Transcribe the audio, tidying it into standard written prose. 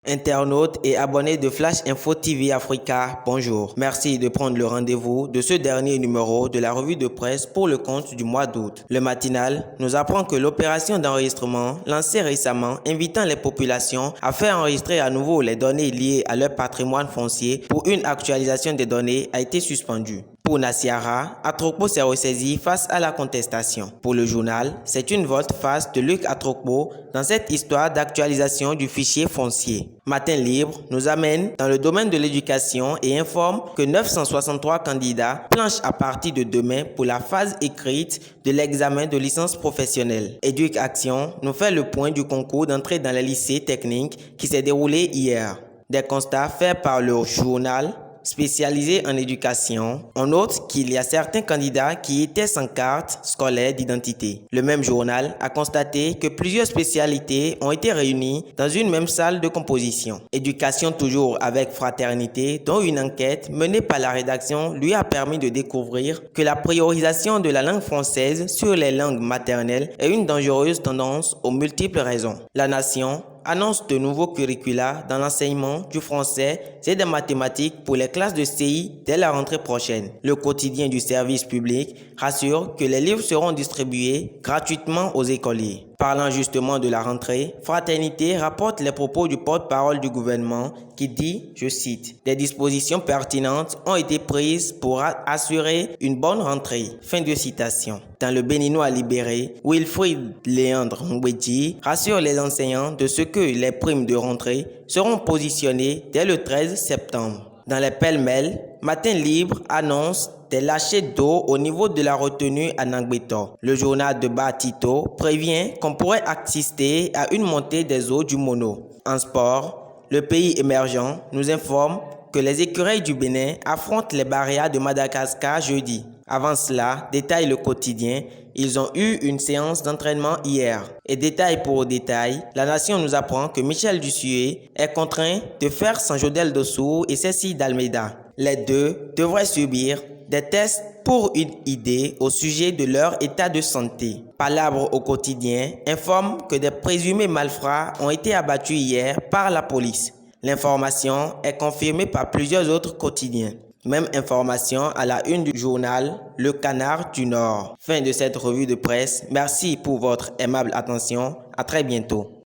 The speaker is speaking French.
Internautes et abonnés de Flash Info TV Africa, bonjour. Merci de prendre le rendez-vous de ce dernier numéro de la revue de presse pour le compte du mois d'août. Le matinal nous apprend que l'opération d'enregistrement lancée récemment invitant les populations à faire enregistrer à nouveau les données liées à leur patrimoine foncier pour une actualisation des données a été suspendue. Pour Nassiara, Atrokpo s'est ressaisi face à la contestation. Pour le journal, c'est une volte-face de Luc Atrokpo dans cette histoire d'actualisation du fichier foncier. Matin Libre nous amène dans le domaine de l'éducation et informe que 963 candidats planchent à partir de demain pour la phase écrite de l'examen de licence professionnelle. Éduc Action nous fait le point du concours d'entrée dans les lycées techniques qui s'est déroulé hier. Des constats faits par le journal spécialisé en éducation, on note qu'il y a certains candidats qui étaient sans carte scolaire d'identité. Le même journal a constaté que plusieurs spécialités ont été réunies dans une même salle de composition. Éducation toujours avec fraternité, dont une enquête menée par la rédaction lui a permis de découvrir que la priorisation de la langue française sur les langues maternelles est une dangereuse tendance aux multiples raisons. La Nation annonce de nouveaux curricula dans l'enseignement du français et des mathématiques pour les classes de CI dès la rentrée prochaine. Le quotidien du service public rassure que les livres seront distribués gratuitement aux écoliers. Parlant justement de la rentrée, Fraternité rapporte les propos du porte-parole du gouvernement qui dit, je cite, « Des dispositions pertinentes ont été prises pour assurer une bonne rentrée. » Fin de citation. Dans le Béninois libéré, Wilfried Léandre Ngwedji rassure les enseignants de ce que les primes de rentrée seront positionnées dès le 13 septembre. Dans les pêle-mêle, Matin Libre annonce des lâchers d'eau au niveau de la retenue à Nangbetor. Le journal de Batito prévient qu'on pourrait assister à une montée des eaux du Mono. En sport, le pays émergent nous informe que les écureuils du Bénin affrontent les barrières de Madagascar jeudi. Avant cela, détaille le quotidien, ils ont eu une séance d'entraînement hier. Et détail pour détail, la Nation nous apprend que Michel Dussuet est contraint de faire sans Jodel Dossou et Cécile d'Almeida. Les deux devraient subir des tests pour une idée au sujet de leur état de santé. Palabre au quotidien informe que des présumés malfrats ont été abattus hier par la police. L'information est confirmée par plusieurs autres quotidiens. Même information à la une du journal Le Canard du Nord. Fin de cette revue de presse. Merci pour votre aimable attention. À très bientôt.